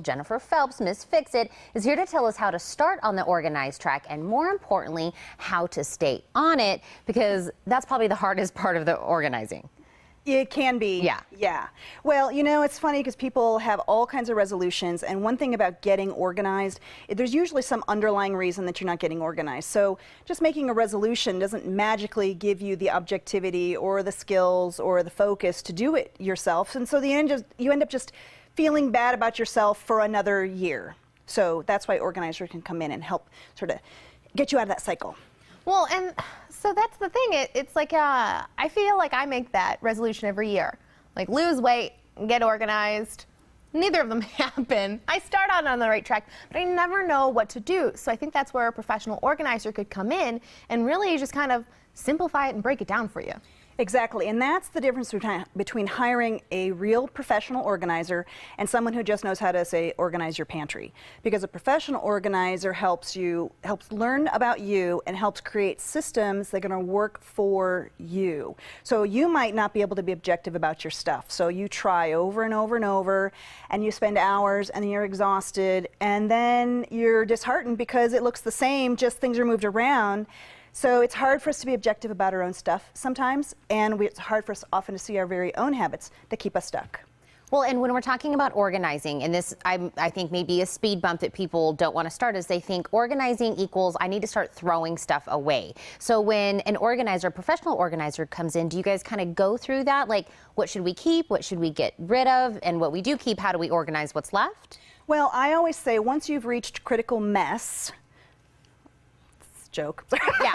Jennifer Phelps, Miss Fix-It, is here to tell us how to start on the organized track and, more importantly, how to stay on it, because that's probably the hardest part of the organizing. It can be. Yeah. Yeah. Well, you know, it's funny because people have all kinds of resolutions, and one thing about getting organized, there's usually some underlying reason that you're not getting organized. So just making a resolution doesn't magically give you the objectivity or the skills or the focus to do it yourself. And so you end up just feeling bad about yourself for another year. So that's why Organizer can come in and help sort of get you out of that cycle. Well, and so that's the thing. It's like I feel like I make that resolution every year. Like lose weight, get organized. Neither of them happen. I start out on the right track, but I never know what to do. So I think that's where a professional organizer could come in and really just kind of simplify it and break it down for you. Exactly, and that's the difference between hiring a real professional organizer and someone who just knows how to, say, organize your pantry. Because a professional organizer helps learn about you and helps create systems that are going to work for you. So you might not be able to be objective about your stuff. So you try over and over and over, and you spend hours, and then you're exhausted, and then you're disheartened because it looks the same, just things are moved around. So it's hard for us to be objective about our own stuff sometimes, and it's hard for us often to see our very own habits that keep us stuck. Well, and when we're talking about organizing, and this I think may be a speed bump that people don't want to start, is they think organizing equals I need to start throwing stuff away. So when an organizer, professional organizer comes in, do you guys kind of go through that? Like, what should we keep? What should we get rid of? And what we do keep, how do we organize what's left? Well, I always say once you've reached critical mass, joke. Yeah.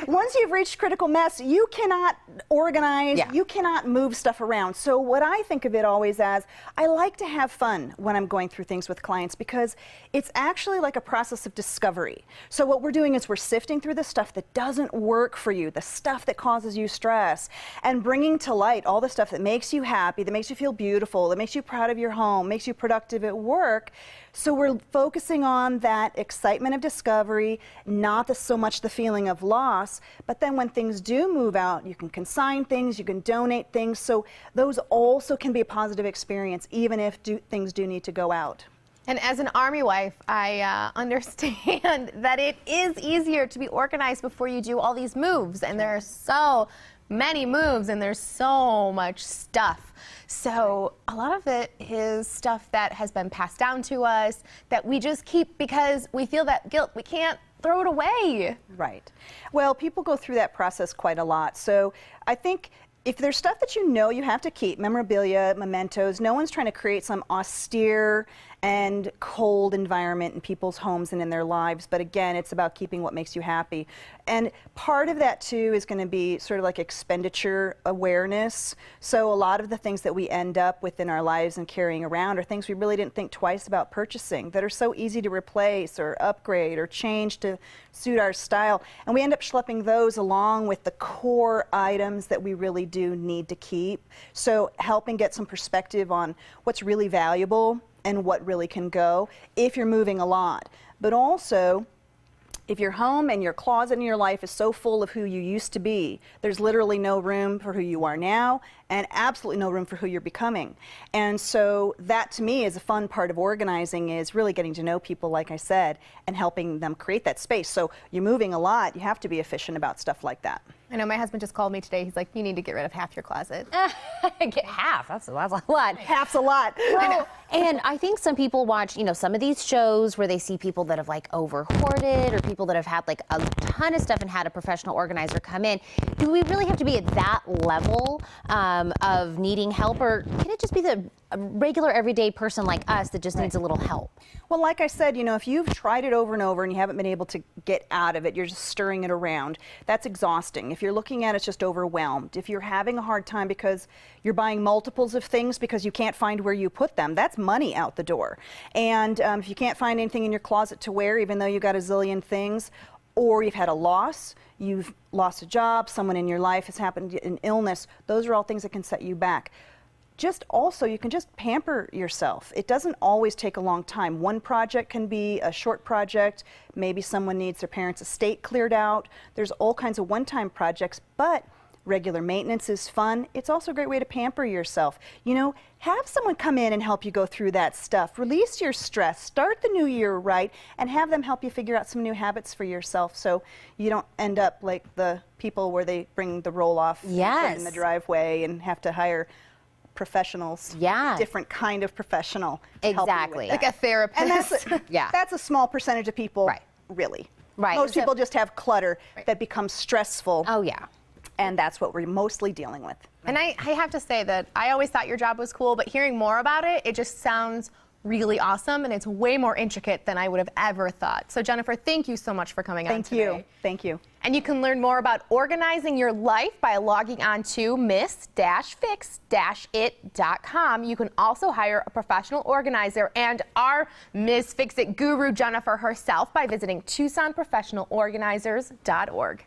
Once you've reached critical mass, you cannot organize, Yeah. you cannot move stuff around. So what I think of it always as, I like to have fun when I'm going through things with clients because it's actually like a process of discovery. So what we're doing is we're sifting through the stuff that doesn't work for you, the stuff that causes you stress, and bringing to light all the stuff that makes you happy, that makes you feel beautiful, that makes you proud of your home, makes you productive at work. So we're focusing on that excitement of discovery, not so much the feeling of loss, but then when things do move out, you can consign things, you can donate things, so those also can be a positive experience, even if things do need to go out. And as an Army wife, I understand that it is easier to be organized before you do all these moves, and there are so many moves and there's so much stuff. So a lot of it is stuff that has been passed down to us that we just keep because we feel that guilt. We can't throw it away. Right. Well, people go through that process quite a lot. So I think if there's stuff that you know you have to keep, memorabilia, mementos, no one's trying to create some austere and cold environment in people's homes and in their lives. But again, it's about keeping what makes you happy. And part of that too is going to be sort of like expenditure awareness. So a lot of the things that we end up with in our lives and carrying around are things we really didn't think twice about purchasing, that are so easy to replace or upgrade or change to suit our style. And we end up schlepping those along with the core items that we really do need to keep. So helping get some perspective on what's really valuable and what really can go if you're moving a lot. But also, if your home and your closet and your life is so full of who you used to be, there's literally no room for who you are now and absolutely no room for who you're becoming. And so that to me is a fun part of organizing, is really getting to know people, like I said, and helping them create that space. So you're moving a lot, you have to be efficient about stuff like that. I know my husband just called me today. He's like, you need to get rid of half your closet. Get half, that's a lot. Half's a lot. Well, and I think some people watch, you know, some of these shows where they see people that have like over hoarded or people that have had like a ton of stuff and had a professional organizer come in. Do we really have to be at that level of needing help, or can it just be the regular everyday person like us that just needs a little help? Well, like I said, you know, if you've tried it over and over and you haven't been able to get out of it, you're just stirring it around, that's exhausting. If you're looking at it, it's just overwhelmed. If you're having a hard time because you're buying multiples of things because you can't find where you put them, that's money out the door. And if you can't find anything in your closet to wear, even though you got a zillion things, or you've had a loss, you've lost a job, someone in your life has happened, an illness, those are all things that can set you back. Just also, you can just pamper yourself. It doesn't always take a long time. One project can be a short project. Maybe someone needs their parents' estate cleared out. There's all kinds of one-time projects, but Regular maintenance is fun. It's also a great way to pamper yourself. You know, have someone come in and help you go through that stuff. Release your stress. Start the new year right, and have them help you figure out some new habits for yourself so you don't end up like the people where they bring the roll-off Yes. in the driveway and have to hire professionals. Yeah. Different kind of professional to help you with Exactly. that. Like a therapist. And that's Yeah. that's a small percentage of people, Right. really. Right. Most So- people just have clutter that becomes stressful, Oh, yeah. and that's what we're mostly dealing with. And I have to say that I always thought your job was cool, but hearing more about it, it just sounds really awesome, and it's way more intricate than I would have ever thought. So Jennifer, thank you so much for coming on Thank today. you. Thank you. And you can learn more about organizing your life by logging on to miss-fix-it.com. You can also hire a professional organizer and our Miss Fix-It guru, Jennifer herself, by visiting TucsonProfessionalOrganizers.org.